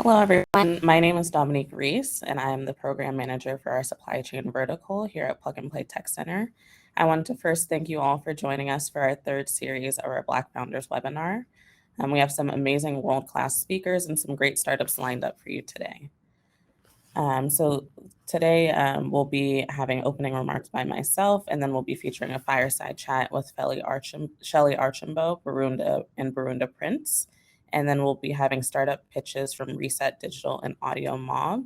Hello, everyone. My name is Dominique Reese, and I am the program manager for our supply chain vertical here at Plug and Play Tech Center. I wanted to first thank you all for joining us for our third series of our Black Founders webinar. We have some amazing world-class speakers and some great startups lined up for you today. So today we'll be having opening remarks by myself, and then we'll be featuring a fireside chat with Shelly Archambault, Burunda Prince. And then we'll be having startup pitches from Reset Digital and Audiomob.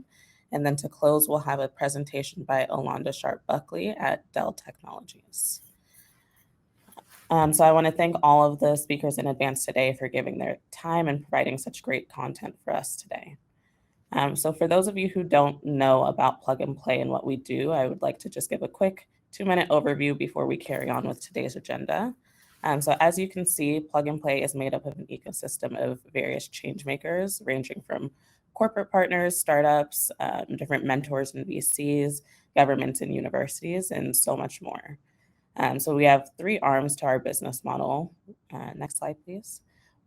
And then to close, we'll have a presentation by Olanda Buckley at Dell Technologies. So I want to thank all of the speakers in advance today for giving their time and providing such great content for us today. So for those of you who don't know about Plug and Play and what we do, I would like to just give a quick 2-minute overview before we carry on with today's agenda. So as you can see, Plug and Play is made up of an ecosystem of various change makers, ranging from corporate partners, startups, different mentors and VCs, governments and universities, and so much more. So we have 3 arms to our business model. Next slide, please.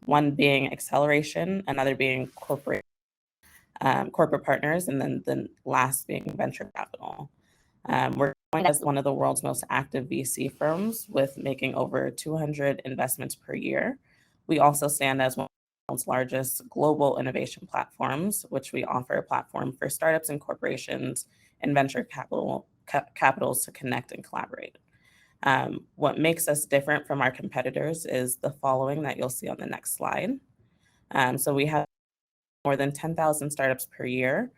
One being acceleration, another being corporate partners, and then the last being venture capital. We're going as one of the world's most active VC firms with making over 200 investments per year. We also stand as one of the world's largest global innovation platforms, which we offer a platform for startups and corporations and venture capitals to connect and collaborate. What makes us different from our competitors is the following that you'll see on the next slide. So we have more than 10,000 startups per year.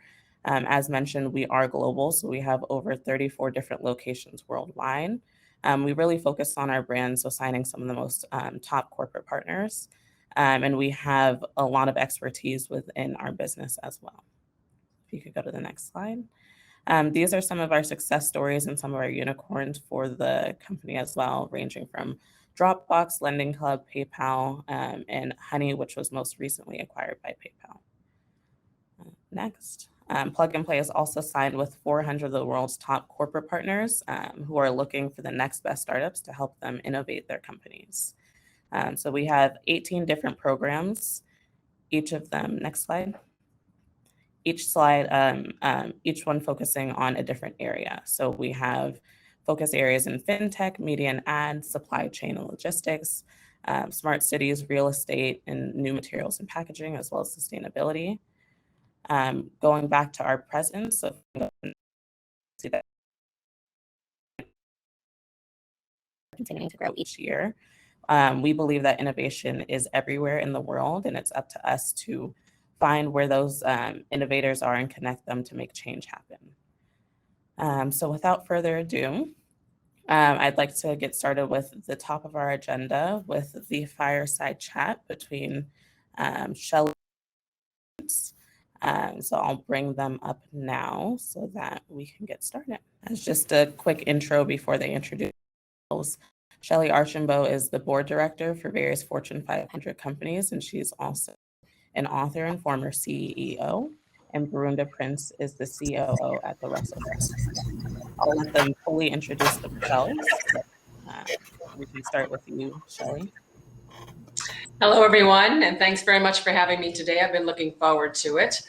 As mentioned, we are global, so we have over 34 different locations worldwide. We really focus on our brand, so signing some of the most top corporate partners. And we have a lot of expertise within our business as well. If you could go to the next slide. These are some of our success stories and some of our unicorns for the company as well, ranging from Dropbox, Lending Club, PayPal, and Honey, which was most recently acquired by PayPal. Next. Plug and Play is also signed with 400 of the world's top corporate partners who are looking for the next best startups to help them innovate their companies. So we have 18 different programs, each of them, next slide. Each one focusing on a different area. So we have focus areas in fintech, media and ads, supply chain and logistics, smart cities, real estate, and new materials and packaging, as well as sustainability. Going back to our presence, so see that continuing to grow each year. We believe that innovation is everywhere in the world, and it's up to us to find where those innovators are and connect them to make change happen. So without further ado, I'd like to get started with the top of our agenda with the fireside chat between Shelly. So I'll bring them up now so that we can get started. As just a quick intro before they introduce themselves, Shelly Archambault is the board director for various Fortune 500 companies, and she's also an author and former CEO. And Burunda Prince is the COO at the Russell Brand. I'll let them fully introduce themselves. We can start with you, Shelly. Hello, everyone, and thanks very much for having me today. I've been looking forward to it.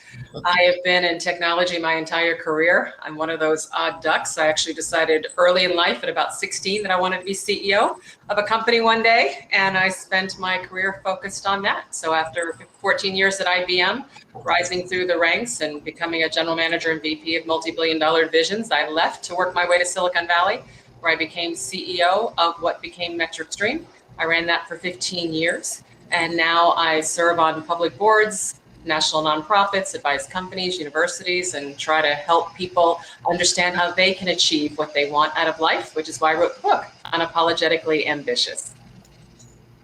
I have been in technology my entire career. I'm one of those odd ducks. I actually decided early in life at about 16 that I wanted to be CEO of a company one day, and I spent my career focused on that. So after 14 years at IBM, rising through the ranks and becoming a general manager and VP of multi-billion-dollar divisions, I left to work my way to Silicon Valley, where I became CEO of what became MetricStream. I ran that for 15 years. And now I serve on public boards, national nonprofits, advise companies, universities, and try to help people understand how they can achieve what they want out of life, which is why I wrote the book, Unapologetically Ambitious.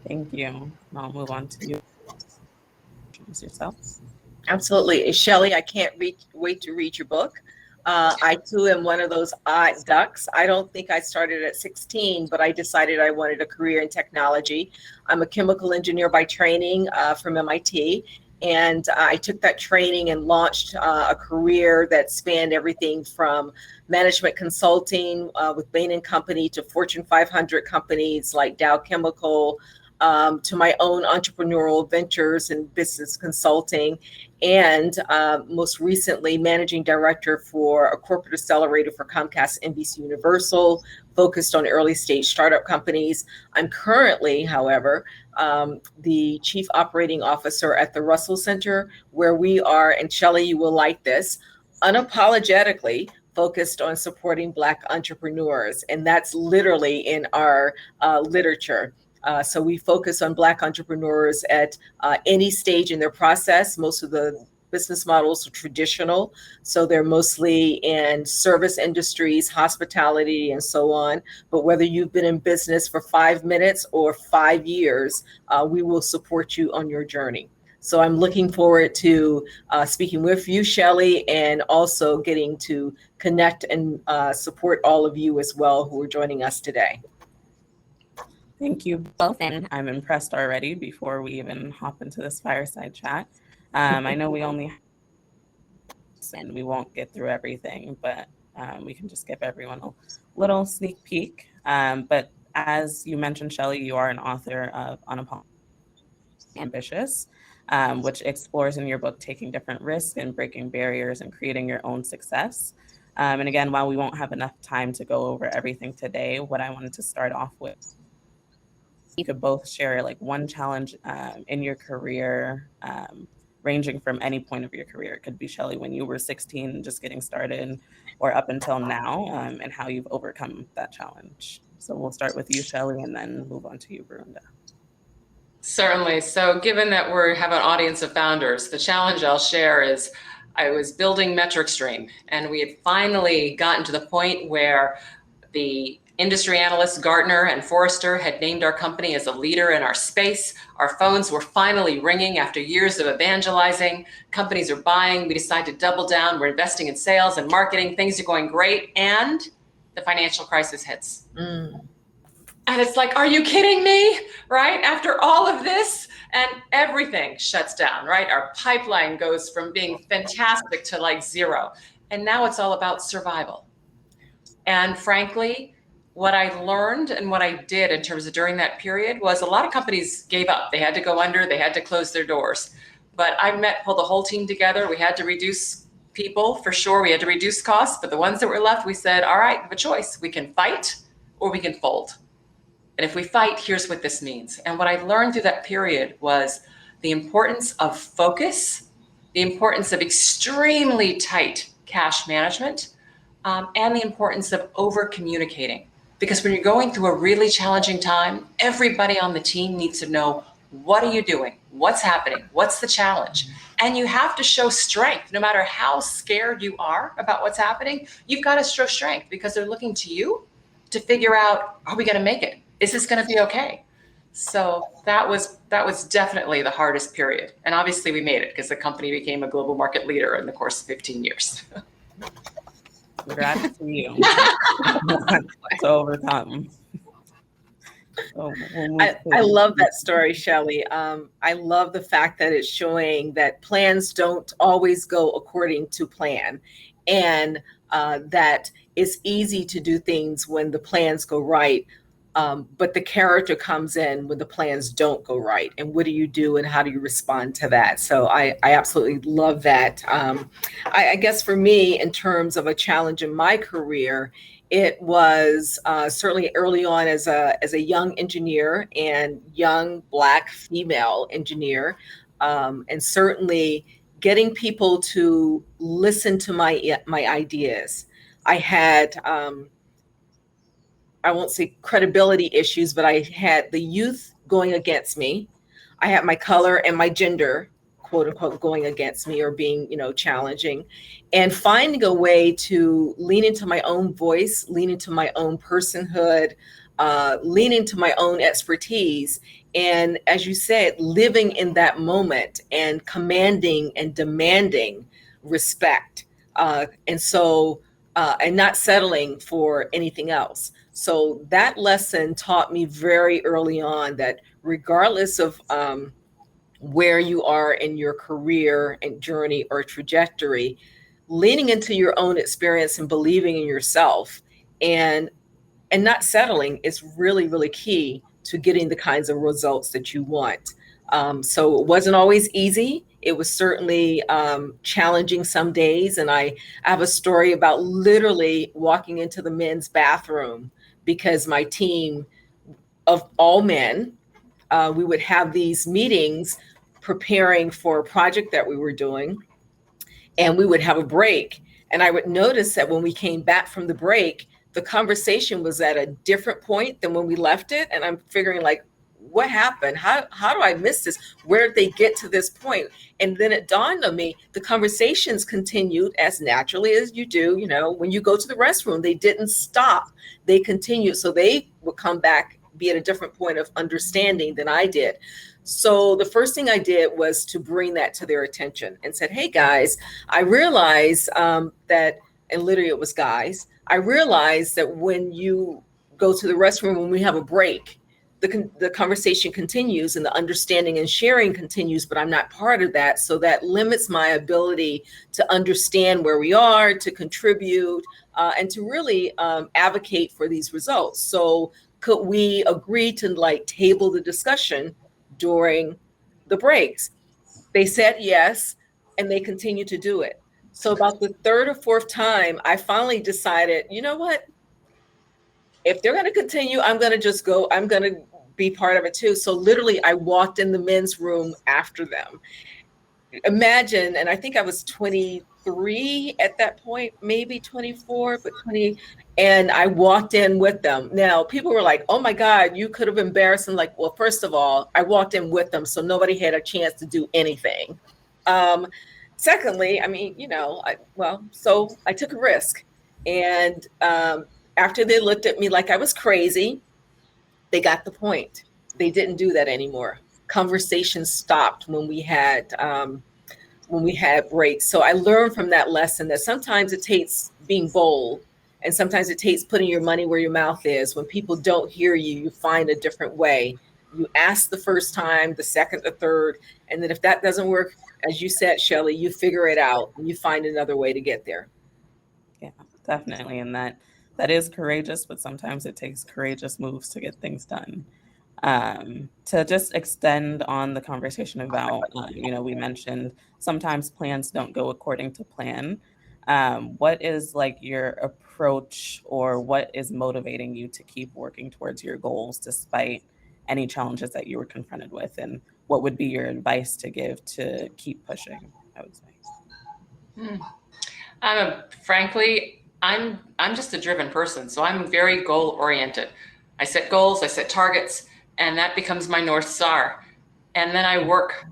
Thank you. I'll move on to you. Introduce yourself. Absolutely. Shelly, I can't wait to read your book. I too am one of those odd ducks. I don't think I started at 16, but I decided I wanted a career in technology. I'm a chemical engineer by training from MIT. And I took that training and launched a career that spanned everything from management consulting with Bain & Company to Fortune 500 companies like Dow Chemical, to my own entrepreneurial ventures and business consulting, and most recently managing director for a corporate accelerator for Comcast NBC Universal, focused on early stage startup companies. I'm currently, however, the chief operating officer at the Russell Center, where we are, and Shelly, you will like this, unapologetically focused on supporting Black entrepreneurs. And that's literally in our literature. So we focus on Black entrepreneurs at any stage in their process. Most of the business models are traditional, so they're mostly in service industries, hospitality, and so on. But whether you've been in business for 5 minutes or 5 years, we will support you on your journey. So I'm looking forward to speaking with you, Shelly, and also getting to connect and support all of you as well who are joining us today. Thank you both, and I'm impressed already before we even hop into this fireside chat. I know we only have, and we won't get through everything, but we can just give everyone a little sneak peek. But as you mentioned, Shelly, you are an author of Unapologetically Ambitious, which explores in your book taking different risks and breaking barriers and creating your own success. And again, while we won't have enough time to go over everything today, what I wanted to start off with, you could both share like one challenge in your career, ranging from any point of your career. It could be, Shelly, when you were 16, just getting started, or up until now, and how you've overcome that challenge. So we'll start with you, Shelly, and then move on to you, Olanda. Certainly. So given that we have an audience of founders, the challenge I'll share is I was building MetricStream, and we had finally gotten to the point where the industry analysts Gartner and Forrester had named our company as a leader in our space. Our phones were finally ringing after years of evangelizing. Companies are buying. We decided to double down. We're investing in sales and marketing. Things are going great. And the financial crisis hits. And it's like, are you kidding me? Right? After all of this, and everything shuts down, right? Our pipeline goes from being fantastic to like zero. And now it's all about survival. And frankly, what I learned and what I did in terms of during that period was a lot of companies gave up. They had to go under, they had to close their doors. But I pulled the whole team together. We had to reduce people for sure. We had to reduce costs, but the ones that were left, we said, all right, we have a choice. We can fight or we can fold. And if we fight, here's what this means. And what I learned through that period was the importance of focus, the importance of extremely tight cash management, and the importance of over communicating. Because when you're going through a really challenging time, everybody on the team needs to know, what are you doing? What's happening? What's the challenge? And you have to show strength. No matter how scared you are about what's happening, you've got to show strength because they're looking to you to figure out, are we going to make it? Is this going to be okay? So that was definitely the hardest period. And obviously we made it because the company became a global market leader in the course of 15 years. Congrats to you. To overcome. So I love that story, Shelly. I love the fact that it's showing that plans don't always go according to plan, and that it's easy to do things when the plans go right. But the character comes in when the plans don't go right. And what do you do and how do you respond to that? So I absolutely love that. I guess for me, in terms of a challenge in my career, it was certainly early on as a young engineer and young Black female engineer, and certainly getting people to listen to my ideas. I had I won't say credibility issues, but I had the youth going against me. I had my color and my gender, quote unquote, going against me or being, challenging, and finding a way to lean into my own voice, lean into my own personhood, lean into my own expertise. And as you said, living in that moment and commanding and demanding respect. And not settling for anything else. So that lesson taught me very early on that regardless of where you are in your career and journey or trajectory, leaning into your own experience and believing in yourself and and not settling is really, really key to getting the kinds of results that you want. So it wasn't always easy. It was certainly challenging some days. And I have a story about literally walking into the men's bathroom because my team of all men, we would have these meetings preparing for a project that we were doing, and we would have a break. And I would notice that when we came back from the break, the conversation was at a different point than when we left it. And I'm figuring, like, what happened? How do I miss this? Where did they get to this point? And then it dawned on me, the conversations continued as naturally as you do. You know, when you go to the restroom, they didn't stop. They continued. So they would come back, be at a different point of understanding than I did. So the first thing I did was to bring that to their attention and said, hey guys, I realize that, and literally it was guys, I realized that when you go to the restroom, when we have a break, the conversation continues and the understanding and sharing continues, but I'm not part of that. So that limits my ability to understand where we are, to contribute, and to really advocate for these results. So could we agree to like table the discussion during the breaks? They said yes, and they continue to do it. So about the third or fourth time, I finally decided, you know what? If they're going to continue, I'm going to just go. I'm going to be part of it too. So literally, I walked in the men's room after them. Imagine, and I think I was 23 at that point, maybe 24, but 20. And I walked in with them. Now, people were like, oh my God, you could have embarrassed them. Like, well, first of all, I walked in with them, so nobody had a chance to do anything. Secondly, I mean, you know, so I took a risk. And after they looked at me like I was crazy, they got the point. They didn't do that anymore. Conversations stopped when we had breaks. So I learned from that lesson that sometimes it takes being bold, and sometimes it takes putting your money where your mouth is. When people don't hear you, you find a different way. You ask the first time, the second, the third, and then if that doesn't work, as you said, Shelly, you figure it out and you find another way to get there. Yeah, definitely. And that is courageous, but sometimes it takes courageous moves to get things done. To just extend on the conversation about, we mentioned sometimes plans don't go according to plan. What is like your approach, or what is motivating you to keep working towards your goals despite any challenges that you were confronted with? And what would be your advice to give to keep pushing, I would say? Frankly, I'm just a driven person. So I'm very goal oriented. I set goals, I set targets, and that becomes my North Star. And then I work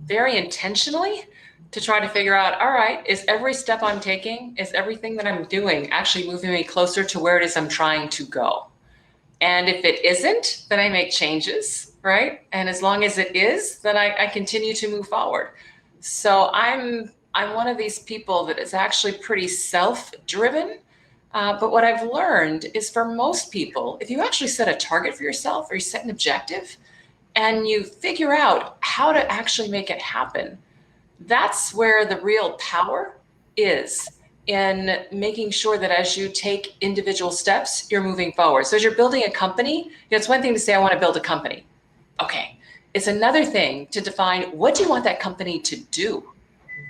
very intentionally to try to figure out, all right, is every step I'm taking, is everything that I'm doing actually moving me closer to where it is I'm trying to go? And if it isn't, then I make changes, right? And as long as it is, then I continue to move forward. So I'm one of these people that is actually pretty self-driven. But what I've learned is, for most people, if you actually set a target for yourself, or you set an objective and you figure out how to actually make it happen, that's where the real power is, in making sure that as you take individual steps, you're moving forward. So as you're building a company, it's one thing to say, I want to build a company. Okay. It's another thing to define, what do you want that company to do,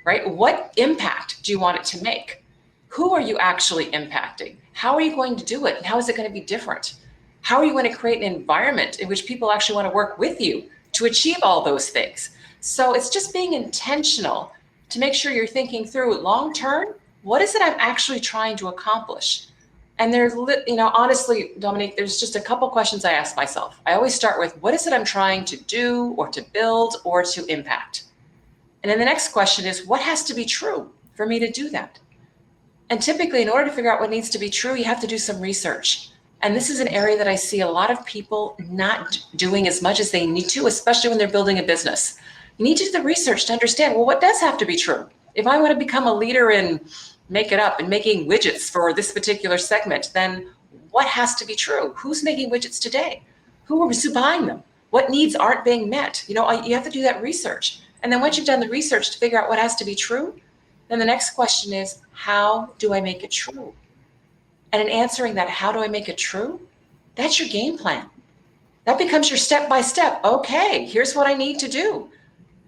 right? What impact do you want it to make? Who are you actually impacting? How are you going to do it? And how is it going to be different? How are you going to create an environment in which people actually want to work with you to achieve all those things? So it's just being intentional to make sure you're thinking through long term, what is it I'm actually trying to accomplish? And there's, honestly, Dominique, there's just a couple questions I ask myself. I always start with, what is it I'm trying to do or to build or to impact? And then the next question is, what has to be true for me to do that? And typically, in order to figure out what needs to be true, you have to do some research. And this is an area that I see a lot of people not doing as much as they need to, especially when they're building a business. You need to do the research to understand, well, what does have to be true? If I want to become a leader in make it up and making widgets for this particular segment, then what has to be true? Who's making widgets today? Who is buying them? What needs aren't being met? You have to do that research. And then once you've done the research to figure out what has to be true, then the next question is, how do I make it true? And in answering that, how do I make it true? That's your game plan. That becomes your step-by-step. Okay, here's what I need to do.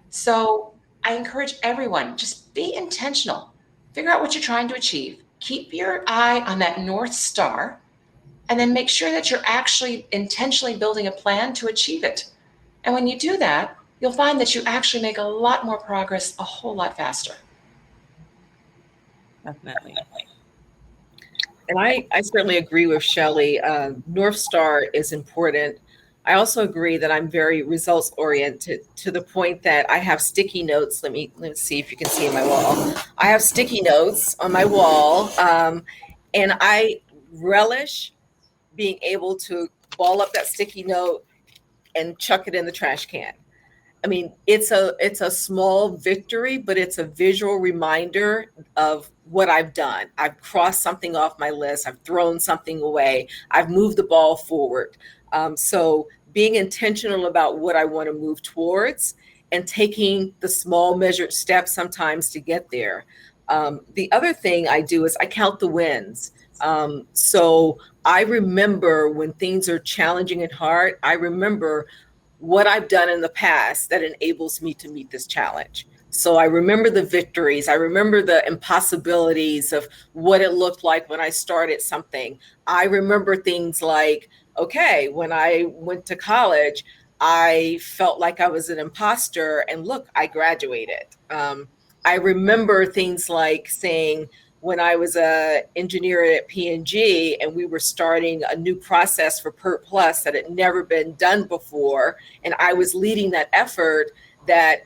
So I encourage everyone, just be intentional. Figure out what you're trying to achieve. Keep your eye on that North Star, and then make sure that you're actually intentionally building a plan to achieve it. And when you do that, you'll find that you actually make a lot more progress a whole lot faster. Definitely. And I certainly agree with Shelly. North Star is important. I also agree that I'm very results oriented to the point that I have sticky notes. Let me see if you can see my wall. I have sticky notes on my wall, and I relish being able to ball up that sticky note and chuck it in the trash can. I mean, it's a small victory, but it's a visual reminder of what I've done. I've crossed something off my list. I've thrown something away. I've moved the ball forward. So being intentional about what I want to move towards and taking the small measured steps sometimes to get there. The other thing I do is I count the wins. So I remember when things are challenging and hard, I remember what I've done in the past that enables me to meet this challenge. So I remember the victories. I remember the impossibilities of what it looked like when I started something. I remember things like, okay, when I went to college, I felt like I was an imposter, and look, I graduated. I remember things like saying, when I was an engineer at P&G and we were starting a new process for PERT Plus that had never been done before, and I was leading that effort, that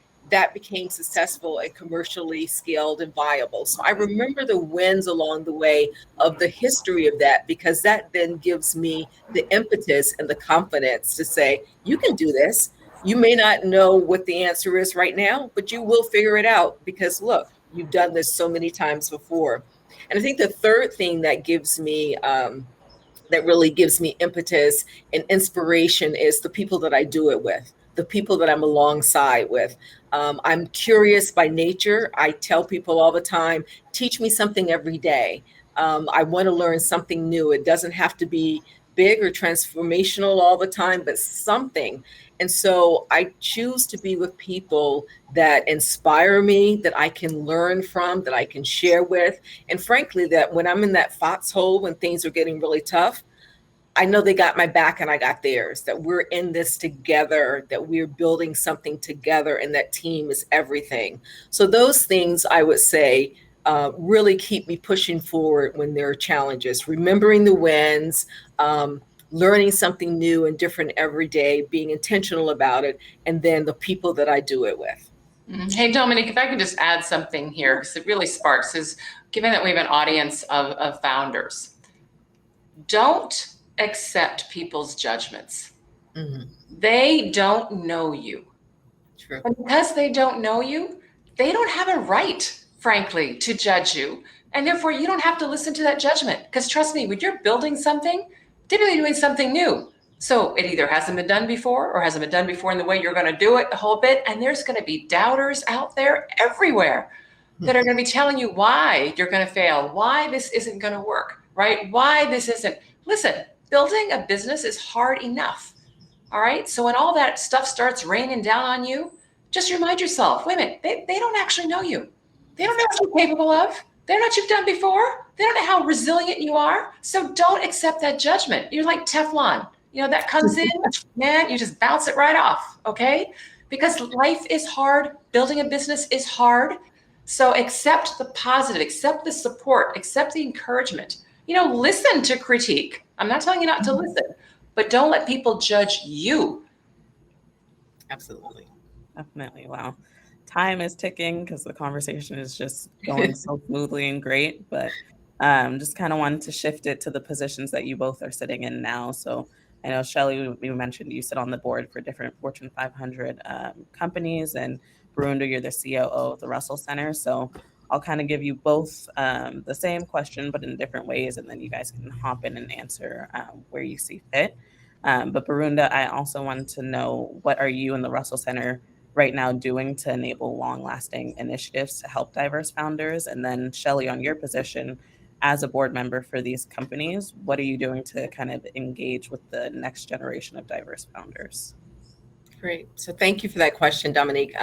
became successful and commercially scaled and viable. So I remember the wins along the way of the history of that, because that then gives me the impetus and the confidence to say, you can do this. You may not know what the answer is right now, but you will figure it out, because look, you've done this so many times before. And I think the third thing that gives me, that really gives me impetus and inspiration is the people that I do it with, the people that I'm alongside with. I'm curious by nature. I tell people all the time, teach me something every day. I want to learn something new. It doesn't have to be big or transformational all the time, but something. And so I choose to be with people that inspire me, that I can learn from, that I can share with. And frankly, that when I'm in that foxhole, when things are getting really tough, I know they got my back and I got theirs, that we're in this together, that we're building something together, and that team is everything. So those things, I would say, really keep me pushing forward when there are challenges, remembering the wins, learning something new and different every day, being intentional about it, and then the people that I do it with. Hey, Dominique, if I could just add something here, because it really sparks, is given that we have an audience of founders, don't accept people's judgments. Mm-hmm. They don't know you. True. And because they don't know you, they don't have a right, frankly, to judge you. And therefore, you don't have to listen to that judgment. Because trust me, when you're building something, typically doing something new. So it either hasn't been done before or hasn't been done before in the way you're going to do it, the whole bit. And there's going to be doubters out there everywhere that are going to be telling you why you're going to fail, why this isn't going to work, right? Why this isn't. Listen, building a business is hard enough. All right. So when all that stuff starts raining down on you, just remind yourself, wait a minute, they don't actually know you. They don't know what you're capable of. They don't know what you've done before. They don't know how resilient you are. So don't accept that judgment. You're like Teflon. You know, that comes in, man, you just bounce it right off. Okay. Because life is hard. Building a business is hard. So accept the positive, accept the support, accept the encouragement. You know, listen to critique. I'm not telling you not to listen, but don't let people judge you. Absolutely. Definitely. Wow. Time is ticking because the conversation is just going so smoothly and great, but just kind of wanted to shift it to the positions that you both are sitting in now. So I know, Shelly, you mentioned you sit on the board for different Fortune 500 companies, and Barunda, you're the COO of the Russell Center. So I'll kind of give you both the same question, but in different ways, and then you guys can hop in and answer where you see fit. But Barunda, I also wanted to know, what are you and the Russell Center right now doing to enable long-lasting initiatives to help diverse founders? And then Shelly, on your position, as a board member for these companies, what are you doing to kind of engage with the next generation of diverse founders? Great. So thank you for that question, Dominique.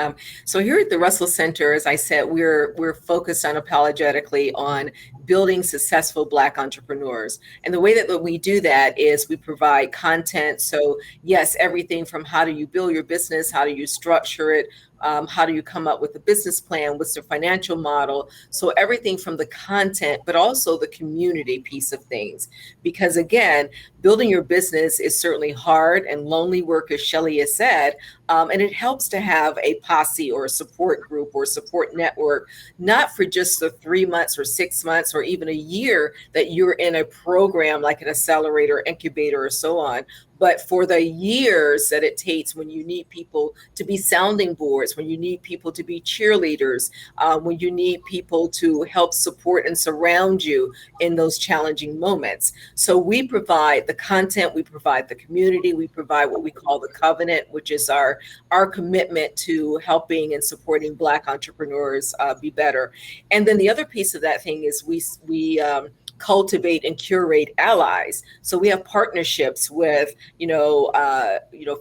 So here at the Russell Center, as I said, we're focused unapologetically on building successful Black entrepreneurs. And the way that we do that is we provide content. So yes, everything from how do you build your business, how do you structure it, how do you come up with a business plan, what's the financial model? So everything from the content, but also the community piece of things. Because again, building your business is certainly hard and lonely work, as Shelly has said, and it helps to have a posse or a support group or support network, not for just the 3 months or 6 months or even a year that you're in a program like an accelerator, incubator, or so on, but for the years that it takes when you need people to be sounding boards, when you need people to be cheerleaders, when you need people to help support and surround you in those challenging moments. So we provide the content, we provide the community, we provide what we call the covenant, which is our commitment to helping and supporting Black entrepreneurs be better. And then the other piece of that thing is we cultivate and curate allies. So we have partnerships with,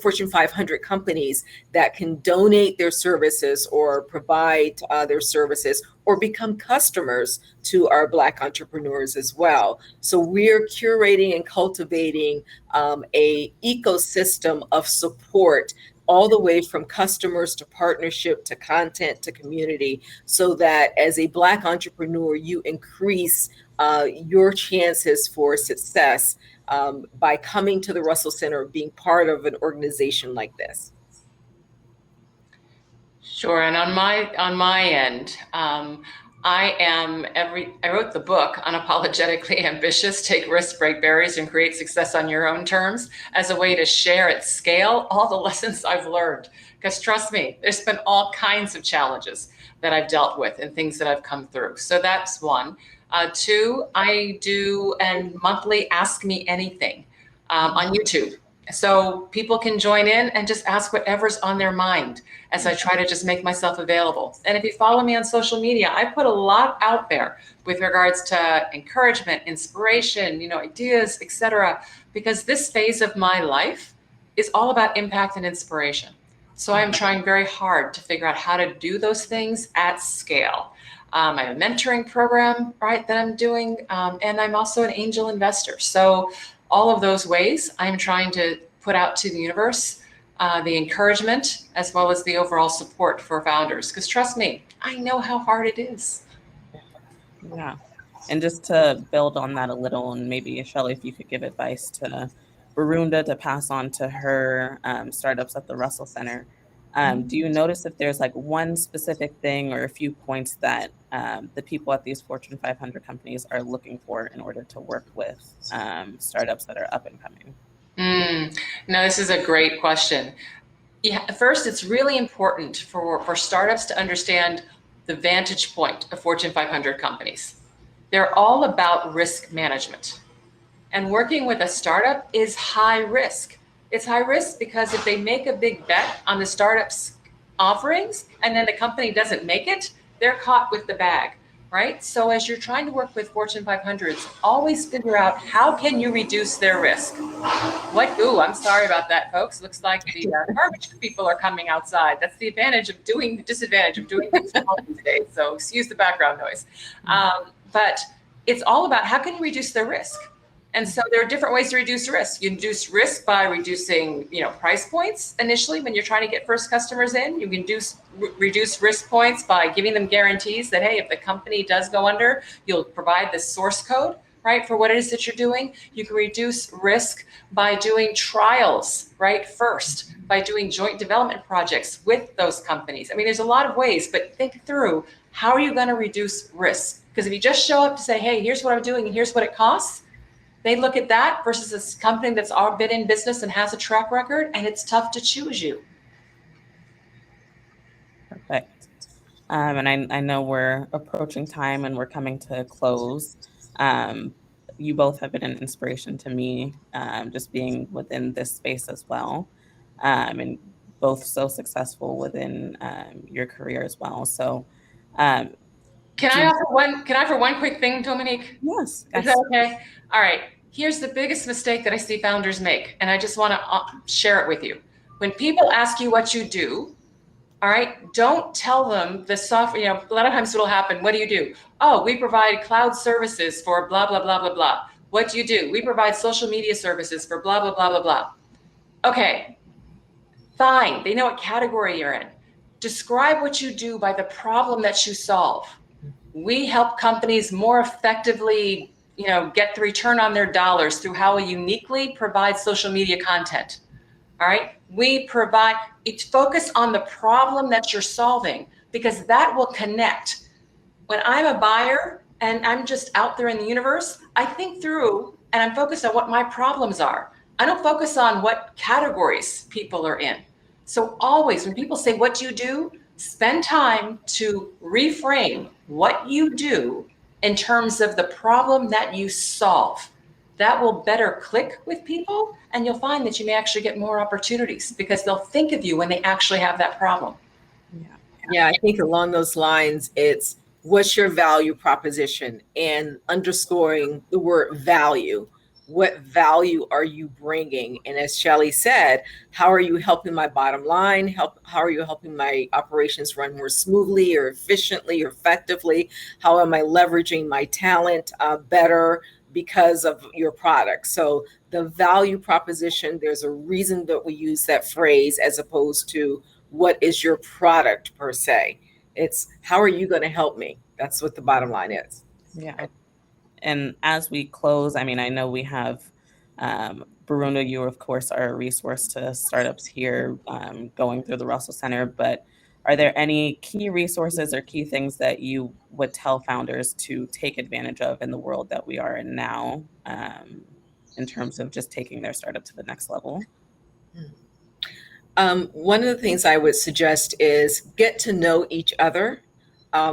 Fortune 500 companies that can donate their services or provide their services or become customers to our Black entrepreneurs as well. So we're curating and cultivating a ecosystem of support all the way from customers to partnership to content to community, so that as a Black entrepreneur, you increase your chances for success by coming to the Russell Center, being part of an organization like this. Sure, and on my end, I wrote the book Unapologetically Ambitious: Take Risks, Break Barriers, and Create Success on Your Own Terms, as a way to share at scale all the lessons I've learned. Because trust me, there's been all kinds of challenges that I've dealt with and things that I've come through. So that's one. Two, I do a monthly Ask Me Anything on YouTube. So people can join in and just ask whatever's on their mind as I try to just make myself available. And if you follow me on social media, I put a lot out there with regards to encouragement, inspiration, ideas, etc. Because this phase of my life is all about impact and inspiration. So I'm trying very hard to figure out how to do those things at scale. I have a mentoring program, right, that I'm doing, and I'm also an angel investor. So all of those ways I'm trying to put out to the universe the encouragement as well as the overall support for founders. Because trust me, I know how hard it is. Yeah. And just to build on that a little, and maybe Shelly, if you could give advice to Barunda to pass on to her startups at the Russell Center. Do you notice if there's like one specific thing or a few points that the people at these Fortune 500 companies are looking for in order to work with startups that are up and coming? No, this is a great question. Yeah, first, it's really important for startups to understand the vantage point of Fortune 500 companies. They're all about risk management. And working with a startup is high risk. It's high risk because if they make a big bet on the startup's offerings and then the company doesn't make it, they're caught with the bag, right? So as you're trying to work with Fortune 500s, always figure out how can you reduce their risk. I'm sorry about that, folks. Looks like the garbage people are coming outside. That's the disadvantage of doing things these days. So excuse the background noise. But it's all about how can you reduce their risk? And so there are different ways to reduce risk. You reduce risk by reducing, price points initially when you're trying to get first customers in. You can reduce risk points by giving them guarantees that, hey, if the company does go under, you'll provide the source code, right, for what it is that you're doing. You can reduce risk by doing trials, right, first, by doing joint development projects with those companies. I mean, there's a lot of ways, but think through, how are you going to reduce risk? Because if you just show up to say, hey, here's what I'm doing and here's what it costs, they look at that versus this company that's all been in business and has a track record, and it's tough to choose you. Perfect. And I know we're approaching time and we're coming to a close. You both have been an inspiration to me, just being within this space as well, and both so successful within your career as well. So Can I offer one quick thing, Dominique? Yes. Is that okay? All right. Here's the biggest mistake that I see founders make, and I just want to share it with you. When people ask you what you do, all right, don't tell them the software. You know, a lot of times what'll happen, what do you do? Oh, we provide cloud services for blah, blah, blah, blah, blah. What do you do? We provide social media services for blah, blah, blah, blah, blah. Okay, fine. They know what category you're in. Describe what you do by the problem that you solve. We help companies more effectively, get the return on their dollars through how we uniquely provide social media content. All right. Focus on the problem that you're solving, because that will connect. When I'm a buyer and I'm just out there in the universe, I think through and I'm focused on what my problems are. I don't focus on what categories people are in. So always when people say, what do you do? Spend time to reframe what you do in terms of the problem that you solve. That will better click with people, and you'll find that you may actually get more opportunities because they'll think of you when they actually have that problem. Yeah, I think along those lines, it's what's your value proposition, and underscoring the word value. What value are you bringing? And as Shelly said, how are you helping my bottom line? How are you helping my operations run more smoothly or efficiently or effectively? How am I leveraging my talent better because of your product? So the value proposition, there's a reason that we use that phrase as opposed to what is your product per se. It's how are you going to help me? That's what the bottom line is. Yeah. And as we close, I mean, I know we have Baruna, you of course are a resource to startups here going through the Russell Center, but are there any key resources or key things that you would tell founders to take advantage of in the world that we are in now in terms of just taking their startup to the next level? One of the things I would suggest is get to know each other,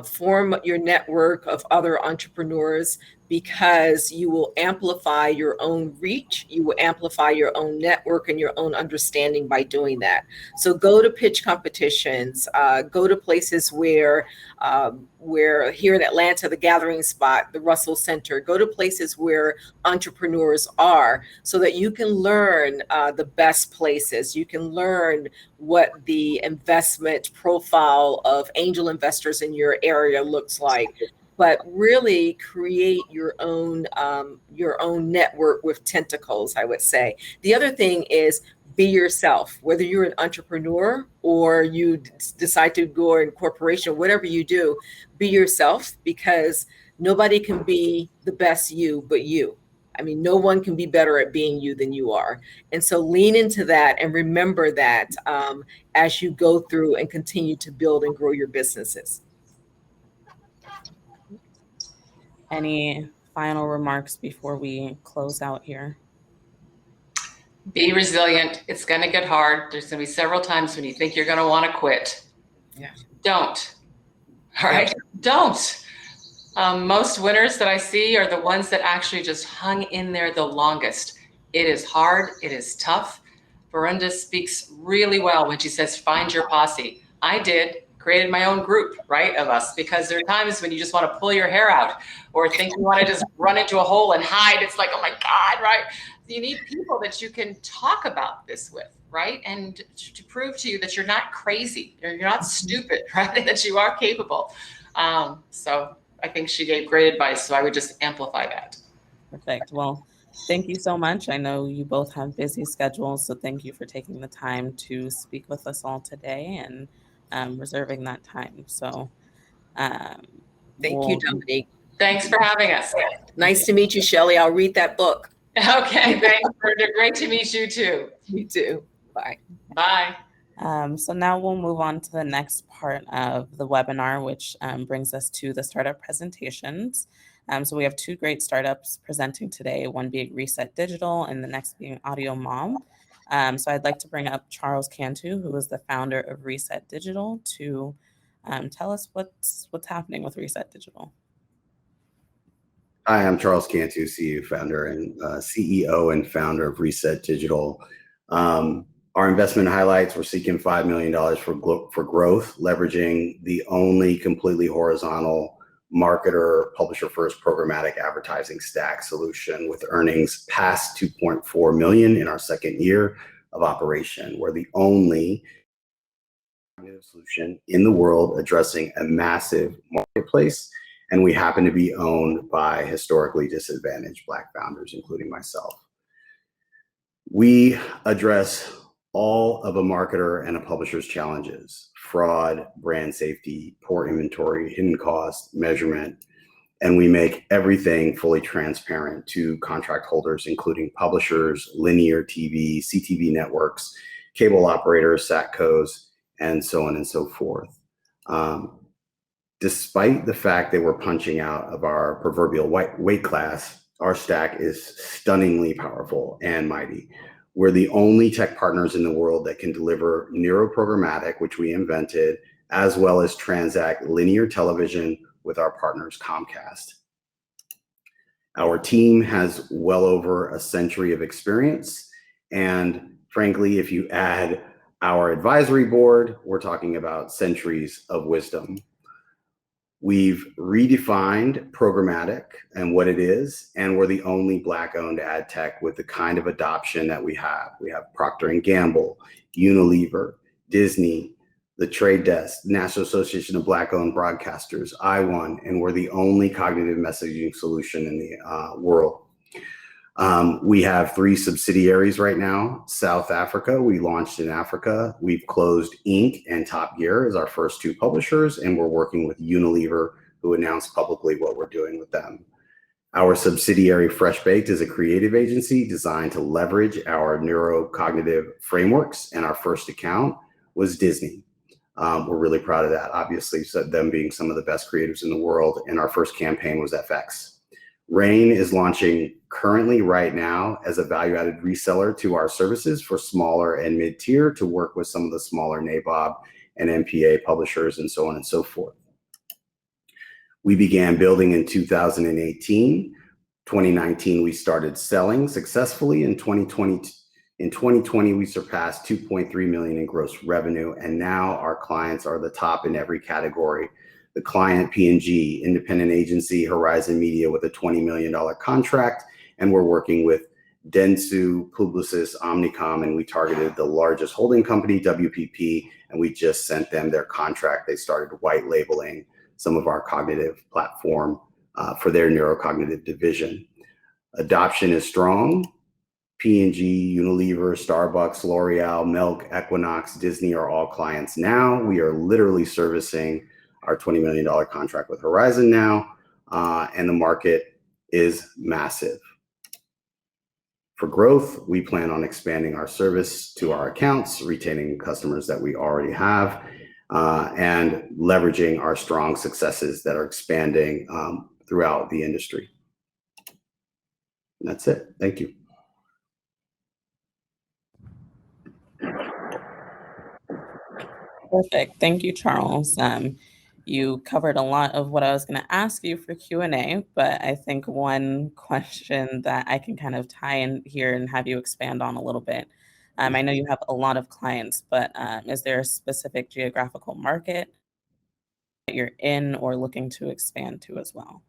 form your network of other entrepreneurs, because you will amplify your own reach, you will amplify your own network and your own understanding by doing that. So go to pitch competitions, go to places where here in Atlanta, the Gathering Spot, the Russell Center, go to places where entrepreneurs are so that you can learn the best places. You can learn what the investment profile of angel investors in your area looks like. But really create your own network with tentacles, I would say. The other thing is be yourself, whether you're an entrepreneur or you decide to go in corporation, whatever you do, be yourself, because nobody can be the best you but you. I mean, no one can be better at being you than you are. And so lean into that and remember that as you go through and continue to build and grow your businesses. Any final remarks before we close out here? Be resilient. It's going to get hard. There's going to be several times when you think you're going to want to quit. Yeah. Don't. All right. Don't. Most winners that I see are the ones that actually just hung in there the longest. It is hard. It is tough. Verunda speaks really well when she says, find your posse. I did. Created my own group, right, of us, because there are times when you just want to pull your hair out or think you want to just run into a hole and hide. It's like, oh my God, right? You need people that you can talk about this with, right? And to prove to you that you're not crazy, you're not stupid, right? That you are capable. So I think she gave great advice. So I would just amplify that. Perfect. Well, thank you so much. I know you both have busy schedules, so thank you for taking the time to speak with us all today and reserving that time. So thank you, Dominique. Thanks for having us. Nice to meet you, Shelly. I'll read that book. Okay, thanks. Great to meet you too. You too. Bye. Bye. So now we'll move on to the next part of the webinar, which brings us to the startup presentations. So we have two great startups presenting today, one being Reset Digital and the next being Audiomom. So I'd like to bring up Charles Cantu, who is the founder of Reset Digital, to tell us what's happening with Reset Digital. Hi, I'm Charles Cantu, CEO and founder of Reset Digital. Our investment highlights: we're seeking $5 million for growth, leveraging the only completely horizontal marketer, publisher first programmatic advertising stack solution with earnings past 2.4 million in our second year of operation. We're the only solution in the world addressing a massive marketplace, and we happen to be owned by historically disadvantaged Black founders, including myself. We address all of a marketer and a publisher's challenges: fraud, brand safety, poor inventory, hidden cost, measurement, and we make everything fully transparent to contract holders, including publishers, linear TV, CTV networks, cable operators, SATCOs, and so on and so forth. Despite the fact that we're punching out of our proverbial weight class, our stack is stunningly powerful and mighty. We're the only tech partners in the world that can deliver neuroprogrammatic, which we invented, as well as transact linear television with our partners Comcast. Our team has well over a century of experience, and frankly, if you add our advisory board, we're talking about centuries of wisdom. We've redefined programmatic and what it is, and we're the only Black-owned ad tech with the kind of adoption that we have. We have Procter & Gamble, Unilever, Disney, the Trade Desk, National Association of Black-owned Broadcasters, iOne, and we're the only cognitive messaging solution in the world. We have 3 subsidiaries right now. South Africa, we launched in Africa. We've closed Inc. and Top Gear as our first 2 publishers, and we're working with Unilever, who announced publicly what we're doing with them. Our subsidiary Fresh Baked is a creative agency designed to leverage our neurocognitive frameworks, and our first account was Disney. We're really proud of that, obviously, so them being some of the best creatives in the world, and our first campaign was FX. Rain is launching currently right now as a value-added reseller to our services for smaller and mid-tier to work with some of the smaller NABOB and MPA publishers and so on and so forth. We began building in 2018. 2019, we started selling successfully. In 2020, we surpassed 2.3 million in gross revenue, and now our clients are the top in every category. The client, P&G, independent agency, Horizon Media with a $20 million contract, and we're working with Dentsu, Publicis, Omnicom, and we targeted the largest holding company, WPP, and we just sent them their contract. They started white labeling some of our cognitive platform for their neurocognitive division. Adoption is strong. P&G, Unilever, Starbucks, L'Oreal, Milk, Equinox, Disney are all clients now. We are literally servicing our $20 million contract with Horizon now, and the market is massive. For growth, we plan on expanding our service to our accounts, retaining customers that we already have, and leveraging our strong successes that are expanding throughout the industry. And that's it. Thank you. Perfect. Thank you, Charles. You covered a lot of what I was going to ask you for Q&A, but I think one question that I can kind of tie in here and have you expand on a little bit. I know you have a lot of clients, but is there a specific geographical market that you're in or looking to expand to as well?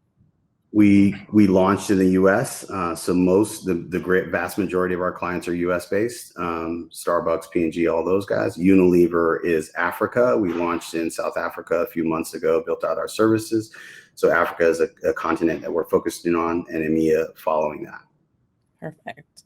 We launched in the U.S., so the vast majority of our clients are U.S. based. Starbucks, P&G, all those guys. Unilever is Africa. We launched in South Africa a few months ago, built out our services. So Africa is a continent that we're focused in on, and EMEA following that. Perfect.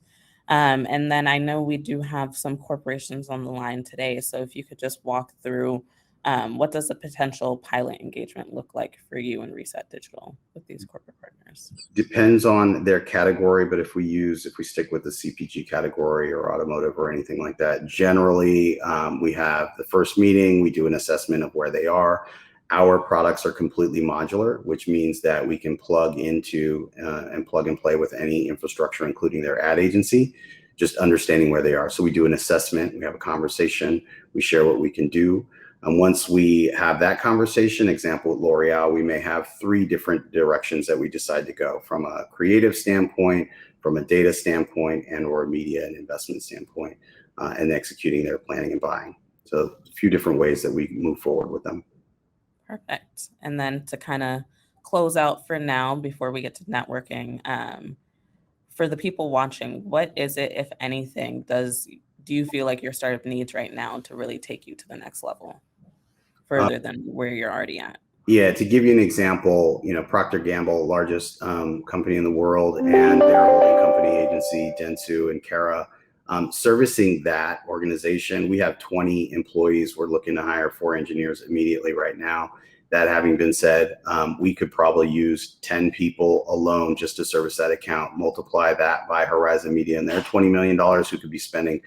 And then I know we do have some corporations on the line today, so if you could just walk through what does a potential pilot engagement look like for you and Reset Digital with these corporate partners? Depends on their category, but if we stick with the CPG category or automotive or anything like that, generally we have the first meeting, we do an assessment of where they are. Our products are completely modular, which means that we can plug into and plug and play with any infrastructure, including their ad agency, just understanding where they are. So we do an assessment, we have a conversation, we share what we can do. And once we have that conversation, example with L'Oreal, we may have 3 different directions that we decide to go, from a creative standpoint, from a data standpoint, and or a media and investment standpoint, and executing their planning and buying. So a few different ways that we move forward with them. Perfect. And then to kind of close out for now before we get to networking, for the people watching, what is it, if anything, do you feel like your startup needs right now to really take you to the next level, further than where you're already at? Yeah, to give you an example, Procter & Gamble, largest company in the world, and their holding company agency, Dentsu and Cara, servicing that organization, we have 20 employees. We're looking to hire 4 engineers immediately right now. That having been said, we could probably use 10 people alone just to service that account. Multiply that by Horizon Media, and they're $20 million who could be spending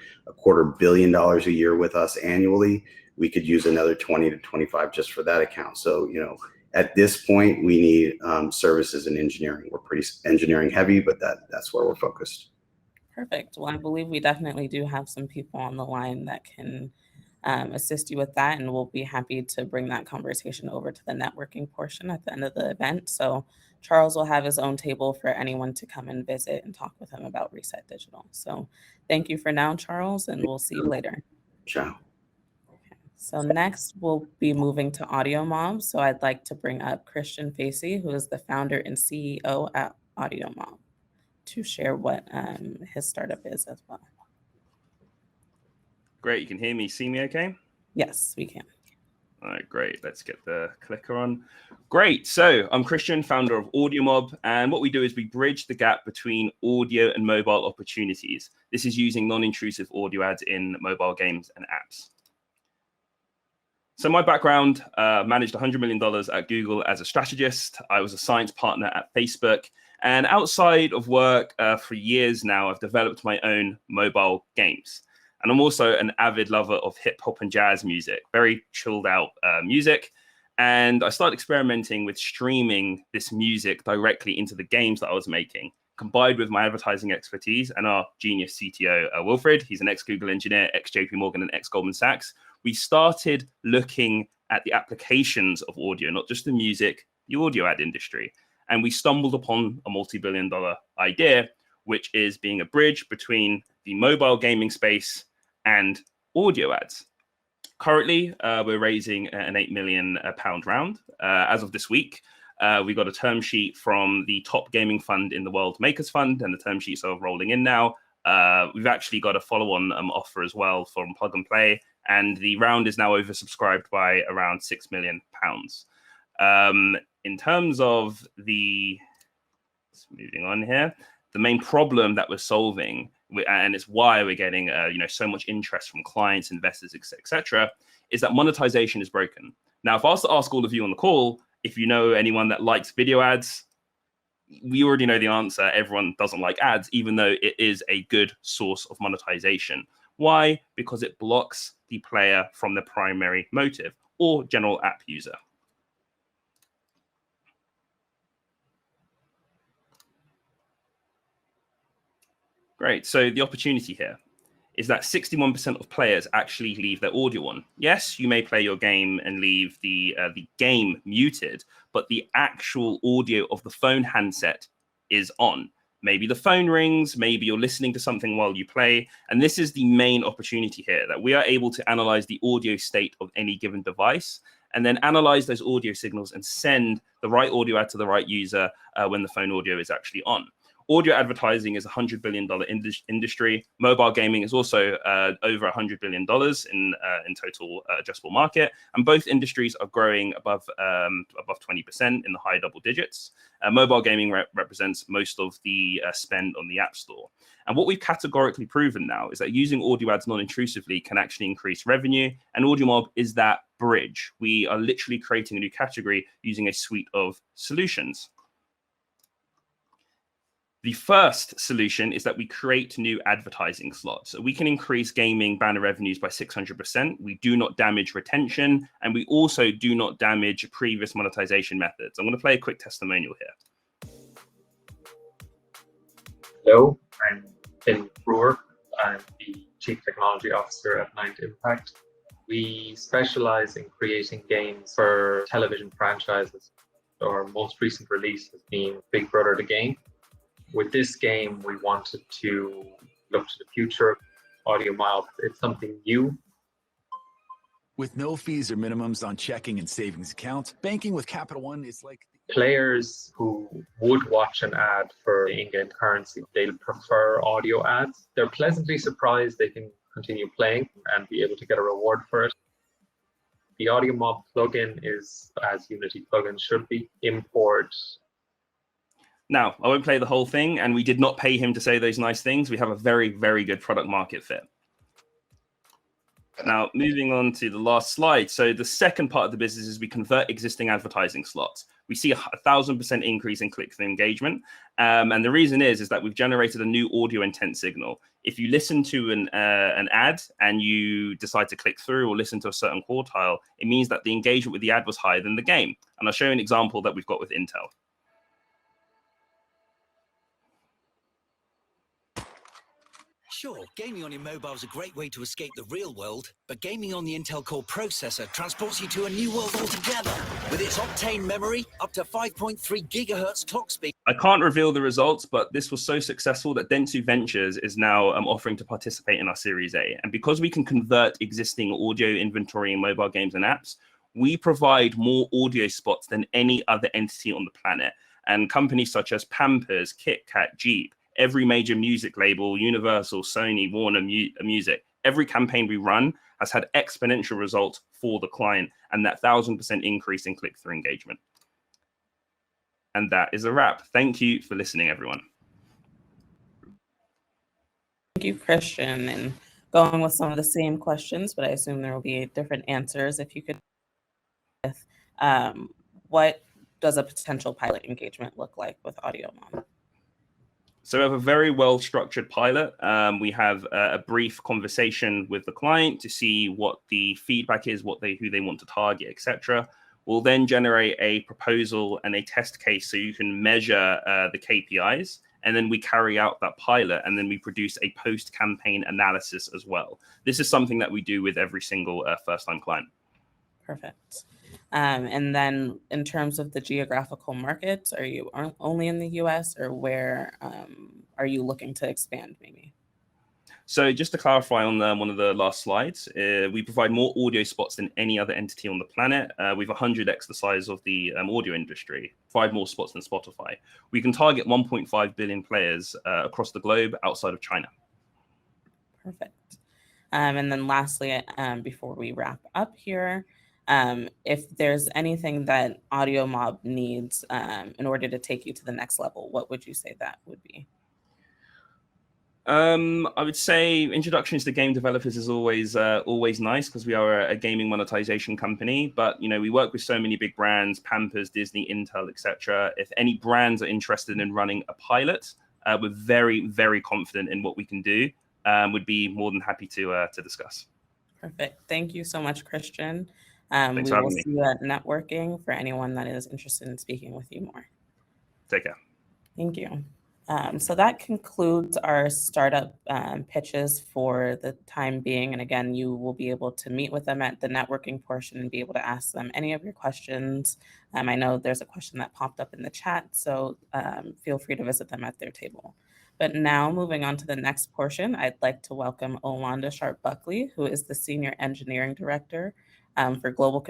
$250 million a year with us annually. We could use another 20 to 25 just for that account. So, at this point, we need services and engineering. We're pretty engineering heavy, but that's where we're focused. Perfect. Well, I believe we definitely do have some people on the line that can assist you with that, and we'll be happy to bring that conversation over to the networking portion at the end of the event. So Charles will have his own table for anyone to come and visit and talk with him about Reset Digital. So thank you for now, Charles, and we'll see you later. Ciao. So next, we'll be moving to Audiomob. So I'd like to bring up Christian Facey, who is the founder and CEO at Audiomob, to share what his startup is as well. Great. You can hear me, see me okay? Yes, we can. All right, great. Let's get the clicker on. Great. So I'm Christian, founder of Audiomob. And what we do is we bridge the gap between audio and mobile opportunities. This is using non-intrusive audio ads in mobile games and apps. So my background, managed $100 million at Google as a strategist. I was a science partner at Facebook. And outside of work for years now, I've developed my own mobile games. And I'm also an avid lover of hip hop and jazz music, very chilled out music. And I started experimenting with streaming this music directly into the games that I was making, combined with my advertising expertise and our genius CTO, Wilfred. He's an ex-Google engineer, ex-JP Morgan and ex-Goldman Sachs. We started looking at the applications of audio, not just the music, the audio ad industry. And we stumbled upon a multi-billion-dollar idea, which is being a bridge between the mobile gaming space and audio ads. Currently, we're raising an £8 million round. As of this week, we got a term sheet from the top gaming fund in the world, Makers Fund, and the term sheets are rolling in now. We've actually got a follow-on offer as well from Plug and Play, and the round is now oversubscribed by around £6 million. In terms of moving on here, the main problem that we're solving, and it's why we're getting so much interest from clients, investors, etc., is that monetization is broken. Now, if I was to ask all of you on the call, if you know anyone that likes video ads, we already know the answer. Everyone doesn't like ads, even though it is a good source of monetization. Why? Because it blocks the player from the primary motive or general app user. Great. So the opportunity here is that 61% of players actually leave their audio on. Yes, you may play your game and leave the game muted, but the actual audio of the phone handset is on. Maybe the phone rings, maybe you're listening to something while you play. And this is the main opportunity here, that we are able to analyze the audio state of any given device and then analyze those audio signals and send the right audio ad to the right user when the phone audio is actually on. Audio advertising is a $100 billion industry. Mobile gaming is also over $100 billion in total addressable market. And both industries are growing above 20% in the high double digits. Mobile gaming represents most of the spend on the App Store. And what we've categorically proven now is that using audio ads non-intrusively can actually increase revenue. And Audiomob is that bridge. We are literally creating a new category using a suite of solutions. The first solution is that we create new advertising slots. So we can increase gaming banner revenues by 600%. We do not damage retention, and we also do not damage previous monetization methods. I'm going to play a quick testimonial here. Hello, I'm Ben Brewer. I'm the Chief Technology Officer at Ninth Impact. We specialize in creating games for television franchises. Our most recent release has been Big Brother the Game. With this game, we wanted to look to the future. Audiomob, it's something new. With no fees or minimums on checking and savings accounts, banking with Capital One is like... Players who would watch an ad for the in-game currency, they'll prefer audio ads. They're pleasantly surprised they can continue playing and be able to get a reward for it. The Audiomob plugin is, as Unity plugins should be, import. Now, I won't play the whole thing, and we did not pay him to say those nice things. We have a very, very good product market fit. Now, moving on to the last slide. So the second part of the business is we convert existing advertising slots. We see 1,000% increase in click-through engagement. And the reason is that we've generated a new audio intent signal. If you listen to an ad and you decide to click through or listen to a certain quartile, it means that the engagement with the ad was higher than the game. And I'll show you an example that we've got with Intel. Sure, gaming on your mobile is a great way to escape the real world, but gaming on the Intel Core processor transports you to a new world altogether. With its octane memory, up to 5.3 gigahertz clock speed. I can't reveal the results, but this was so successful that Dentsu Ventures is now offering to participate in our Series A. And because we can convert existing audio inventory in mobile games and apps, we provide more audio spots than any other entity on the planet. And companies such as Pampers, Kit Kat, Jeep, every major music label, Universal, Sony, Warner Music, every campaign we run has had exponential results for the client and that 1,000% increase in click-through engagement. And that is a wrap. Thank you for listening, everyone. Thank you, Christian. And going with some of the same questions, but I assume there will be different answers. If you could, what does a potential pilot engagement look like with Audiomom? So we have a very well-structured pilot. We have a brief conversation with the client to see what the feedback is, who they want to target, etc. We'll then generate a proposal and a test case so you can measure the KPIs, and then we carry out that pilot, and then we produce a post-campaign analysis as well. This is something that we do with every single first-time client. Perfect. And then in terms of the geographical markets, are you only in the US, or where are you looking to expand maybe? So just to clarify on one of the last slides, we provide more audio spots than any other entity on the planet. We've 100x the size of the audio industry, 5 more spots than Spotify. We can target 1.5 billion players across the globe outside of China. Perfect. And then lastly, before we wrap up here, if there's anything that Audiomob needs in order to take you to the next level, what would you say that would be? I would say introductions to game developers is always nice because we are a gaming monetization company. But we work with so many big brands: Pampers, Disney, Intel, etc. If any brands are interested in running a pilot, we're very, very confident in what we can do. Would be more than happy to discuss. Perfect. Thank you so much, Christian. Thanks We for will having me. see you at networking for anyone that is interested in speaking with you more. Take care. Thank you. So that concludes our startup pitches for the time being. And again, you will be able to meet with them at the networking portion and be able to ask them any of your questions. I know there's a question that popped up in the chat, so feel free to visit them at their table. But now moving on to the next portion, I'd like to welcome Olanda Buckley, who is the Senior Engineering Director for Global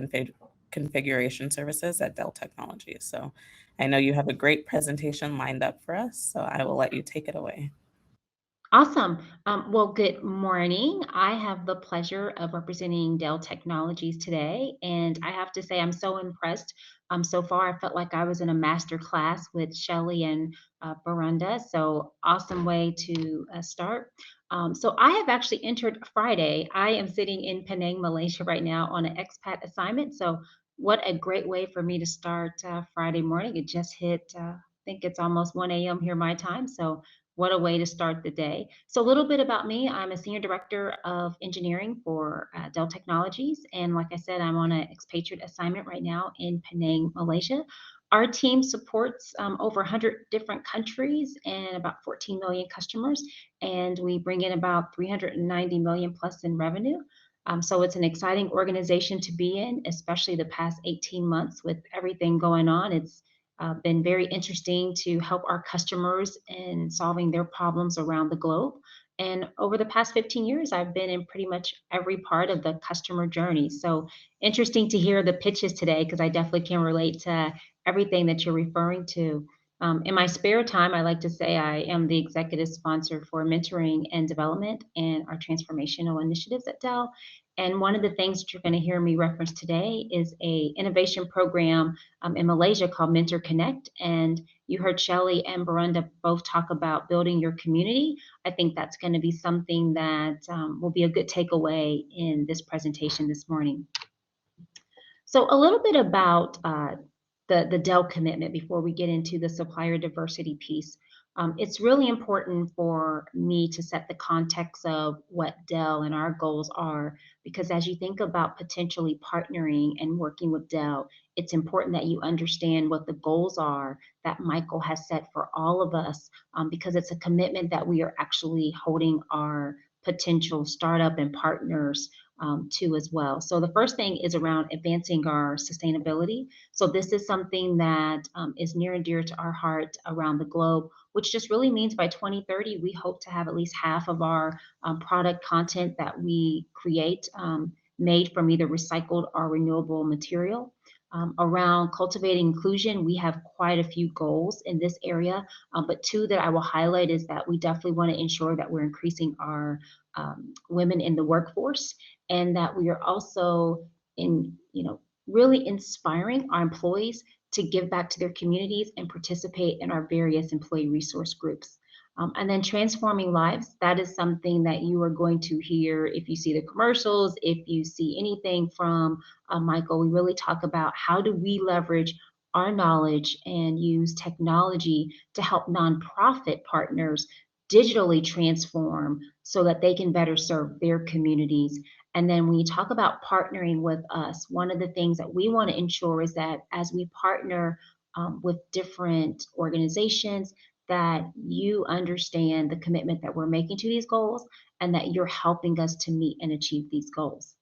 Configuration Services at Dell Technologies. So I know you have a great presentation lined up for us, so I will let you take it away. Awesome. Well, good morning. I have the pleasure of representing Dell Technologies today, and I have to say I'm so impressed. So far, I felt like I was in a master class with Shelly and Barunda, so awesome way to start. So I have actually entered Friday. I am sitting in Penang, Malaysia right now on an expat assignment, so what a great way for me to start Friday morning. It just hit, I think it's almost 1 a.m. here my time, so what a way to start the day. So a little bit about me. I'm a Senior Director of Engineering for Dell Technologies. And like I said, I'm on an expatriate assignment right now in Penang, Malaysia. Our team supports over 100 different countries and about 14 million customers. And we bring in about 390 million plus in revenue. So it's an exciting organization to be in, especially the past 18 months with everything going on. It's been very interesting to help our customers in solving their problems around the globe. And over the past 15 years, I've been in pretty much every part of the customer journey. So interesting to hear the pitches today, because I definitely can relate to everything that you're referring to. In my spare time, I like to say I am the executive sponsor for mentoring and development and our transformational initiatives at Dell. And one of the things that you're going to hear me reference today is a innovation program in Malaysia called Mentor Connect. And you heard Shelly and Berunda both talk about building your community. I think that's going to be something that will be a good takeaway in this presentation this morning. So a little bit about the Dell commitment before we get into the supplier diversity piece. It's really important for me to set the context of what Dell and our goals are, because as you think about potentially partnering and working with Dell, it's important that you understand what the goals are that Michael has set for all of us, because it's a commitment that we are actually holding our potential startup and partners to as well. So the first thing is around advancing our sustainability. So this is something that is near and dear to our heart around the globe, which just really means by 2030, we hope to have at least half of our product content that we create made from either recycled or renewable material. Around cultivating inclusion, we have quite a few goals in this area, but two that I will highlight is that we definitely want to ensure that we're increasing our women in the workforce, and that we are also really inspiring our employees to give back to their communities and participate in our various employee resource groups. And then transforming lives, that is something that you are going to hear if you see the commercials, if you see anything from Michael. We really talk about how do we leverage our knowledge and use technology to help nonprofit partners digitally transform so that they can better serve their communities. And then when you talk about partnering with us, one of the things that we want to ensure is that as we partner with different organizations, that you understand the commitment that we're making to these goals and that you're helping us to meet and achieve these goals.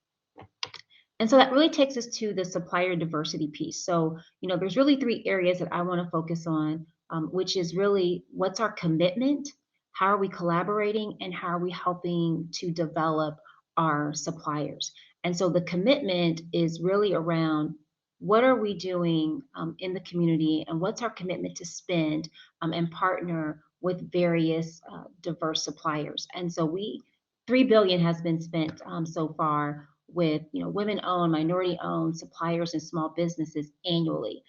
And so that really takes us to the supplier diversity piece. So, there's really three areas that I want to focus on, which is really what's our commitment, how are we collaborating, and how are we helping to develop our suppliers. And so the commitment is really around what are we doing in the community, and what's our commitment to spend and partner with various diverse suppliers. And so $3 billion has been spent so far with women-owned, minority-owned suppliers and small businesses annually.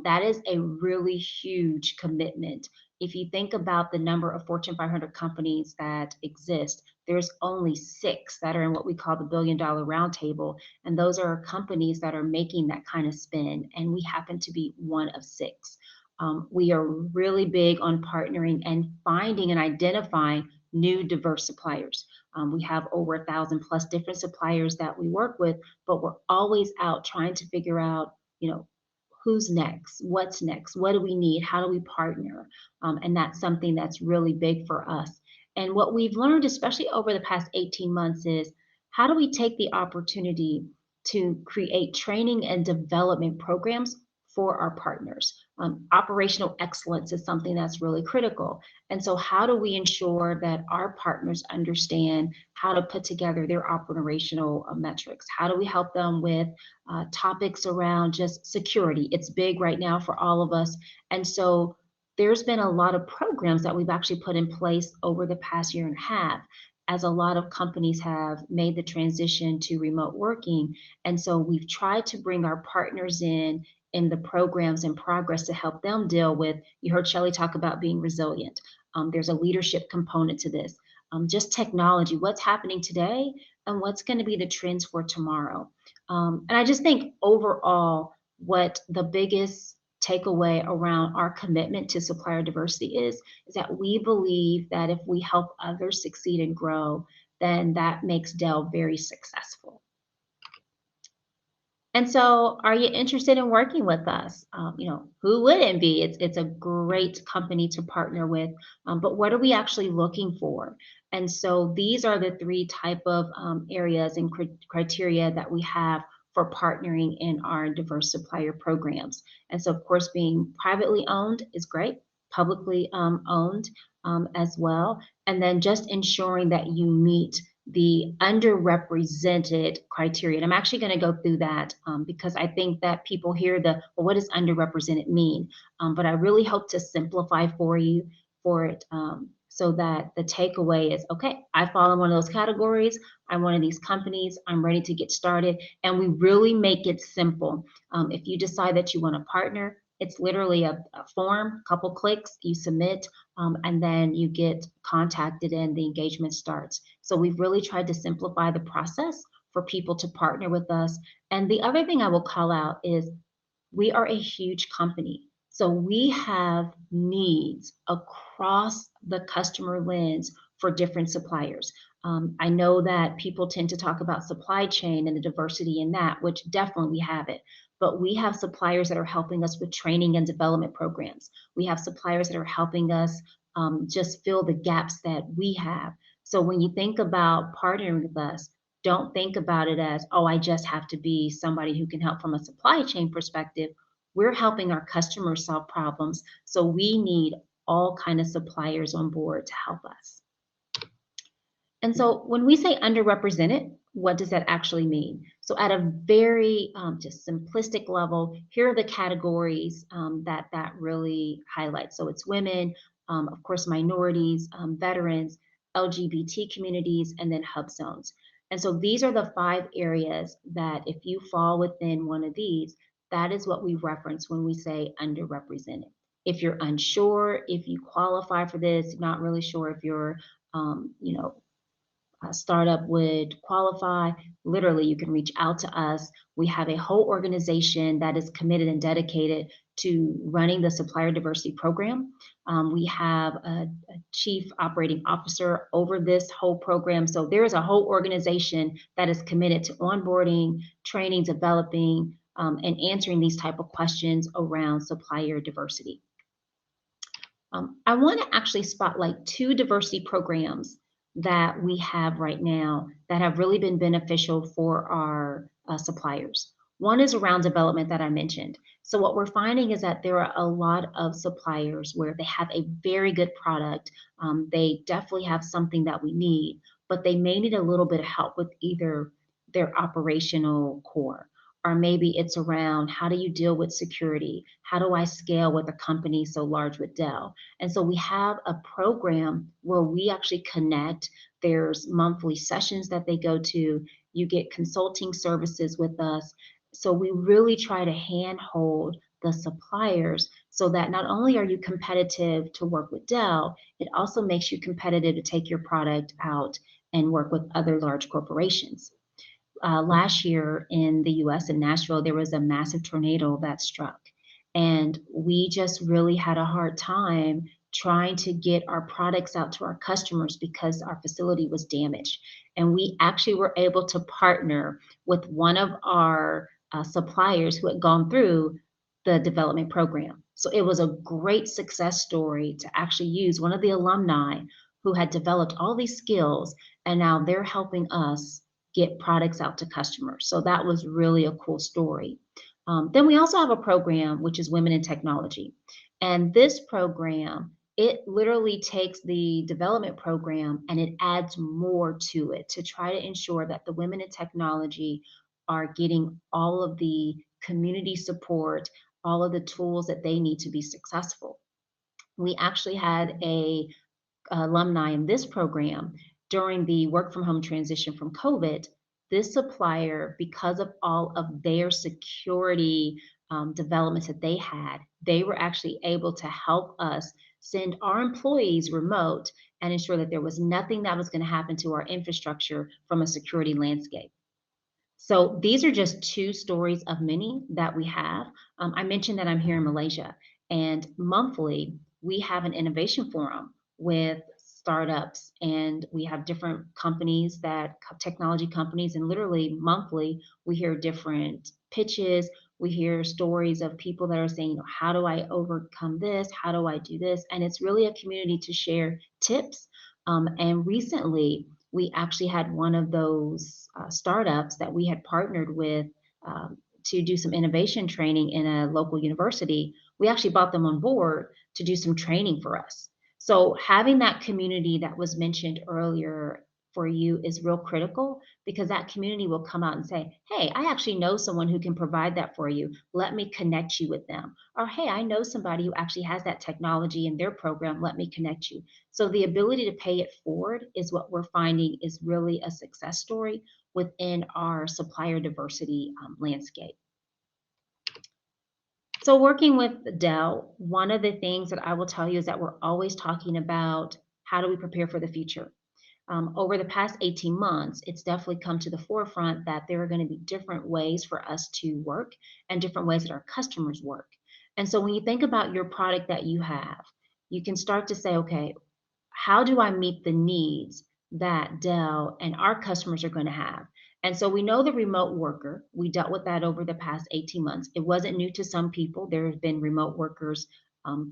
That is a really huge commitment. If you think about the number of Fortune 500 companies that exist, there's only 6 that are in what we call the $1 billion roundtable, and those are companies that are making that kind of spend, and we happen to be one of 6. We are really big on partnering and finding and identifying new diverse suppliers. We have over 1,000 plus different suppliers that we work with, but we're always out trying to figure out, who's next, what's next, what do we need, how do we partner? And that's something that's really big for us. And what we've learned, especially over the past 18 months, is how do we take the opportunity to create training and development programs for our partners? Operational excellence is something that's really critical. And so how do we ensure that our partners understand how to put together their operational metrics? How do we help them with topics around just security? It's big right now for all of us. And so there's been a lot of programs that we've actually put in place over the past year and a half, as a lot of companies have made the transition to remote working. And so we've tried to bring our partners in the programs in progress to help them deal with, you heard Shelly talk about being resilient. There's a leadership component to this. Just technology, what's happening today and what's going to be the trends for tomorrow. And I just think overall, what the biggest takeaway around our commitment to supplier diversity is that we believe that if we help others succeed and grow, then that makes Dell very successful. And so are you interested in working with us? Who wouldn't be? It's a great company to partner with, but what are we actually looking for? And so these are the 3 type of areas and criteria that we have for partnering in our diverse supplier programs. And so of course, being privately owned is great, publicly owned as well. And then just ensuring that you meet the underrepresented criteria. And I'm actually going to go through that because I think that people hear well, what does underrepresented mean? But I really hope to simplify for it so that the takeaway is, okay, I fall in one of those categories. I'm one of these companies. I'm ready to get started. And we really make it simple. If you decide that you want to partner, it's literally a form, a couple clicks, you submit, and then you get contacted and the engagement starts. So we've really tried to simplify the process for people to partner with us. And the other thing I will call out is we are a huge company. So we have needs across the customer lens for different suppliers. I know that people tend to talk about supply chain and the diversity in that, which definitely we have it. But we have suppliers that are helping us with training and development programs. We have suppliers that are helping us just fill the gaps that we have. So when you think about partnering with us, don't think about it as, oh, I just have to be somebody who can help from a supply chain perspective. We're helping our customers solve problems. So we need all kind of suppliers on board to help us. And so when we say underrepresented, what does that actually mean? So at a very just simplistic level, here are the categories that really highlights. So it's women, of course, minorities, veterans, LGBT communities, and then hub zones. And so these are the 5 areas that if you fall within one of these, that is what we reference when we say underrepresented. If you're unsure, if you qualify for this, not really sure if you're, a startup would qualify, literally you can reach out to us. We have a whole organization that is committed and dedicated to running the Supplier Diversity program. We have a chief operating officer over this whole program. So there is a whole organization that is committed to onboarding, training, developing, and answering these type of questions around supplier diversity. I want to actually spotlight 2 diversity programs that we have right now that have really been beneficial for our suppliers. One is around development that I mentioned. So what we're finding is that there are a lot of suppliers where they have a very good product. They definitely have something that we need, but they may need a little bit of help with either their operational core, or maybe it's around how do you deal with security? How do I scale with a company so large with Dell? And so we have a program where we actually connect. There's monthly sessions that they go to. You get consulting services with us. So we really try to handhold the suppliers so that not only are you competitive to work with Dell, it also makes you competitive to take your product out and work with other large corporations. Last year in the US, in Nashville, there was a massive tornado that struck. And we just really had a hard time trying to get our products out to our customers because our facility was damaged. And we actually were able to partner with one of our suppliers who had gone through the development program. So it was a great success story to actually use one of the alumni who had developed all these skills, and now they're helping us get products out to customers. So that was really a cool story. Then we also have a program, which is Women in Technology. And this program, it literally takes the development program and it adds more to it to try to ensure that the women in technology are getting all of the community support, all of the tools that they need to be successful. We actually had a alumni in this program during the work from home transition from COVID. This supplier, because of all of their security developments that they had, they were actually able to help us send our employees remote and ensure that there was nothing that was going to happen to our infrastructure from a security landscape. So these are just 2 stories of many that we have. I mentioned that I'm here in Malaysia, and monthly we have an innovation forum with startups, and we have different companies, technology companies, and literally monthly we hear different pitches. We hear stories of people that are saying, how do I overcome this? How do I do this? And it's really a community to share tips. And recently we actually had one of those startups that we had partnered with to do some innovation training in a local university. We actually brought them on board to do some training for us. So having that community that was mentioned earlier for you is real critical, because that community will come out and say, hey, I actually know someone who can provide that for you. Let me connect you with them. Or, hey, I know somebody who actually has that technology in their program. Let me connect you. So the ability to pay it forward is what we're finding is really a success story within our supplier diversity landscape. So working with Dell, one of the things that I will tell you is that we're always talking about how do we prepare for the future. Over the past 18 months, it's definitely come to the forefront that there are going to be different ways for us to work and different ways that our customers work. And so when you think about your product that you have, you can start to say, okay, how do I meet the needs that Dell and our customers are going to have? And so we know the remote worker. We dealt with that over the past 18 months. It wasn't new to some people. There have been remote workers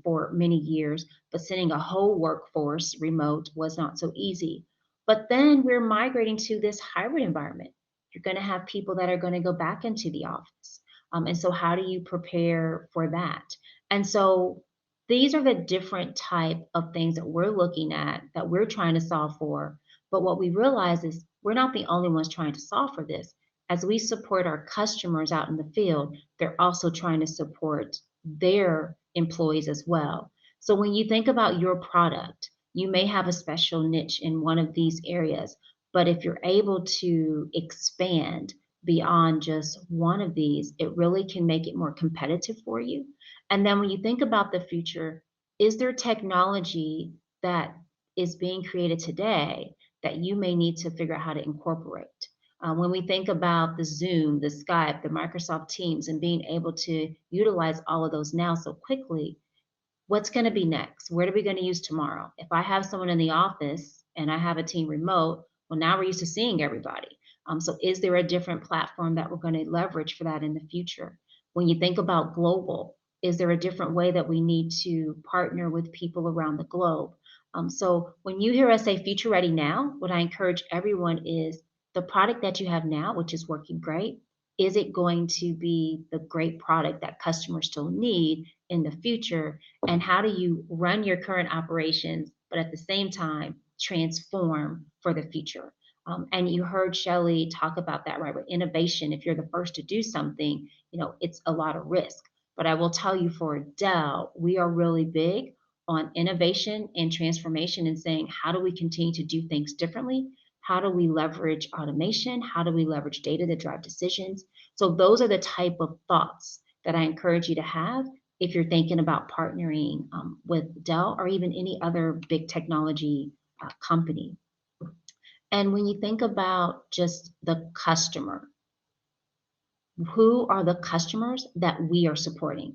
for many years, but sending a whole workforce remote was not so easy. But then we're migrating to this hybrid environment. You're going to have people that are going to go back into the office. And so how do you prepare for that? And so these are the different type of things that we're looking at, that we're trying to solve for. But what we realize is we're not the only ones trying to solve for this. As we support our customers out in the field, they're also trying to support their employees as well. So when you think about your product, you may have a special niche in one of these areas, but if you're able to expand beyond just one of these, it really can make it more competitive for you. And then when you think about the future, is there technology that is being created today that you may need to figure out how to incorporate? When we think about the Zoom, the Skype, the Microsoft Teams, and being able to utilize all of those now so quickly, what's going to be next? What are we going to use tomorrow? If I have someone in the office and I have a team remote, well, now we're used to seeing everybody. So is there a different platform that we're going to leverage for that in the future? When you think about global, is there a different way that we need to partner with people around the globe? So when you hear us say future ready now, what I encourage everyone is the product that you have now, which is working great, is it going to be the great product that customers still need in the future? And how do you run your current operations, but at the same time, transform for the future? And you heard Shelly talk about that, right? With innovation, if you're the first to do something, it's a lot of risk. But I will tell you, for Dell, we are really big on innovation and transformation and saying, how do we continue to do things differently? How do we leverage automation? How do we leverage data to drive decisions? So those are the type of thoughts that I encourage you to have if you're thinking about partnering with Dell or even any other big technology company. And when you think about just the customer, who are the customers that we are supporting?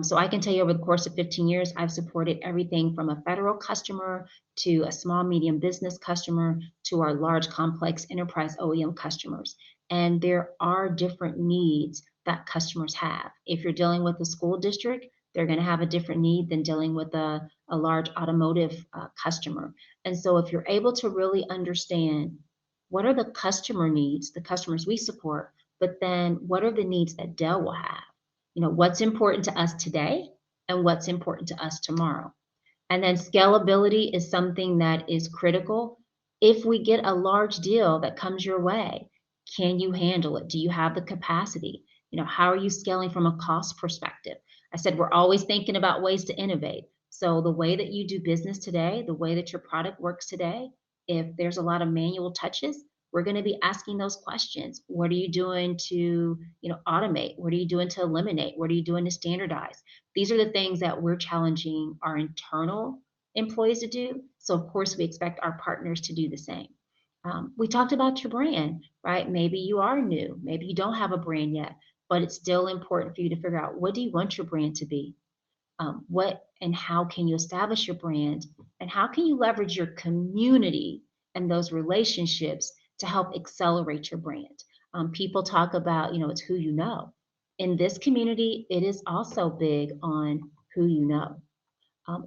So I can tell you, over the course of 15 years, I've supported everything from a federal customer to a small, medium business customer to our large, complex enterprise OEM customers. And there are different needs that customers have. If you're dealing with a school district, they're going to have a different need than dealing with a large automotive customer. And so if you're able to really understand what are the customer needs, the customers we support, but then what are the needs that Dell will have? What's important to us today and what's important to us tomorrow. And then scalability is something that is critical. If we get a large deal that comes your way, can you handle it? Do you have the capacity? How are you scaling from a cost perspective? I said, we're always thinking about ways to innovate. So the way that you do business today, the way that your product works today, if there's a lot of manual touches, we're going to be asking those questions. What are you doing to, automate? What are you doing to eliminate? What are you doing to standardize? These are the things that we're challenging our internal employees to do. So of course, we expect our partners to do the same. We talked about your brand, right? Maybe you are new. Maybe you don't have a brand yet, but it's still important for you to figure out, what do you want your brand to be? What and how can you establish your brand? And how can you leverage your community and those relationships to help accelerate your brand? People talk about, it's who you know. In this community, it is also big on who you know.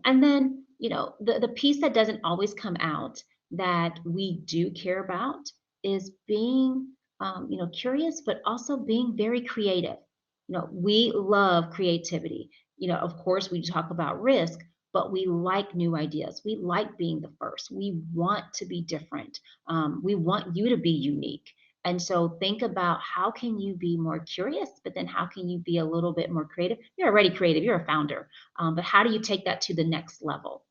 And then, the piece that doesn't always come out that we do care about is being, curious, but also being very creative. We love creativity. Of course, we talk about risk, but we like new ideas. We like being the first. We want to be different. We want you to be unique. And so think about how can you be more curious, but then how can you be a little bit more creative? You're already creative, you're a founder, but how do you take that to the next level?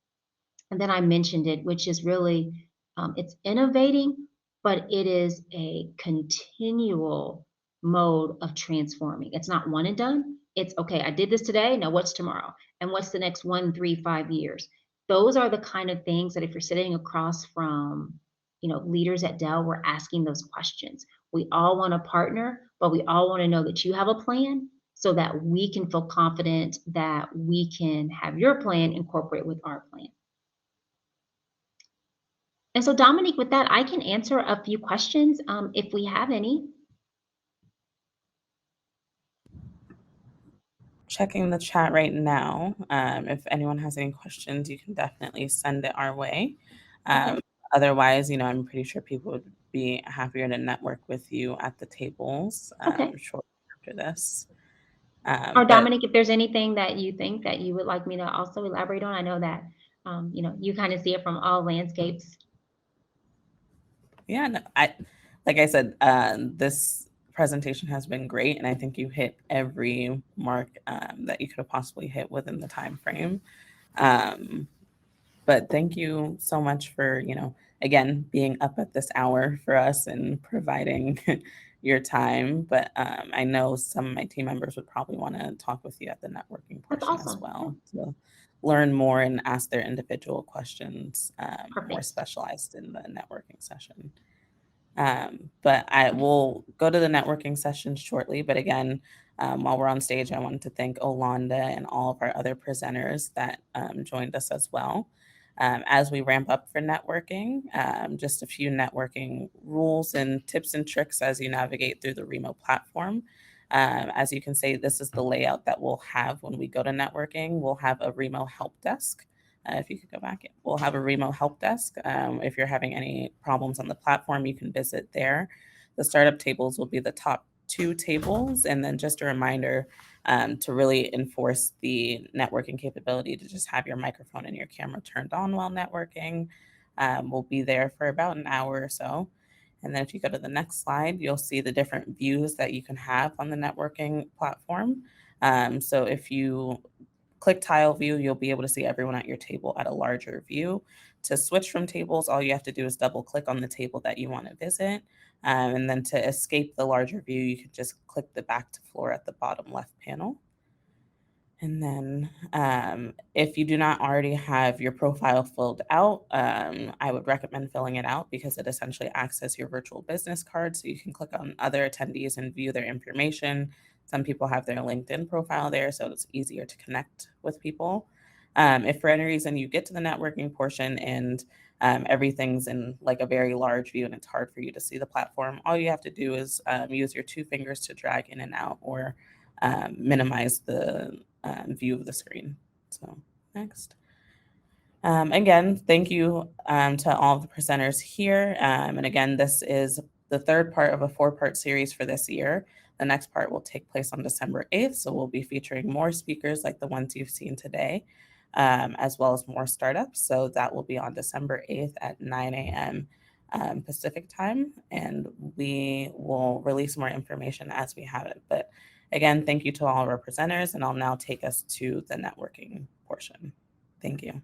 And then I mentioned it, which is really, it's innovating, but it is a continual mode of transforming. It's not one and done. It's okay, I did this today. Now what's tomorrow? And what's the next 1, 3, 5 years? Those are the kind of things that if you're sitting across from, leaders at Dell, we're asking those questions. We all want to partner, but we all want to know that you have a plan so that we can feel confident that we can have your plan incorporate with our plan. And so, Dominique, with that, I can answer a few questions if we have any. Checking the chat right now. If anyone has any questions, you can definitely send it our way. Otherwise, I'm pretty sure people would be happier to network with you at the tables shortly after this. Or Dominique, if there's anything that you think that you would like me to also elaborate on, I know that you kind of see it from all landscapes. Yeah, no, like I said, this presentation has been great, and I think you hit every mark that you could have possibly hit within the time frame. But thank you so much for, again, being up at this hour for us and providing your time. But I know some of my team members would probably want to talk with you at the networking portion as well to learn more and ask their individual questions, more specialized in the networking session. But I will go to the networking session shortly. But again, while we're on stage, I wanted to thank Olanda and all of our other presenters that joined us as well. As we ramp up for networking, just a few networking rules and tips and tricks as you navigate through the Remo platform. As you can see, this is the layout that we'll have when we go to networking. We'll have a Remo help desk. If you could go back, we'll have a Remo help desk. If you're having any problems on the platform, you can visit there. The startup tables will be the top 2 tables. And then just a reminder to really enforce the networking capability to just have your microphone and your camera turned on while networking. We'll be there for about an hour or so. And then if you go to the next slide, you'll see the different views that you can have on the networking platform. So if you click tile view, you'll be able to see everyone at your table at a larger view. To switch from tables, all you have to do is double click on the table that you want to visit. And then to escape the larger view, you can just click the back to floor at the bottom left panel. And then if you do not already have your profile filled out, I would recommend filling it out because it essentially acts as your virtual business card. So you can click on other attendees and view their information. Some people have their LinkedIn profile there, so it's easier to connect with people. If for any reason you get to the networking portion and everything's in like a very large view and it's hard for you to see the platform, all you have to do is use your 2 fingers to drag in and out or minimize the view of the screen. So next. Again, thank you to all of the presenters here. And again, this is the 3rd part of a 4-part series for this year. The next part will take place on December 8th. So we'll be featuring more speakers like the ones you've seen today, as well as more startups. So that will be on December 8th at 9 a.m. Pacific time. And we will release more information as we have it. But again, thank you to all of our presenters. And I'll now take us to the networking portion. Thank you.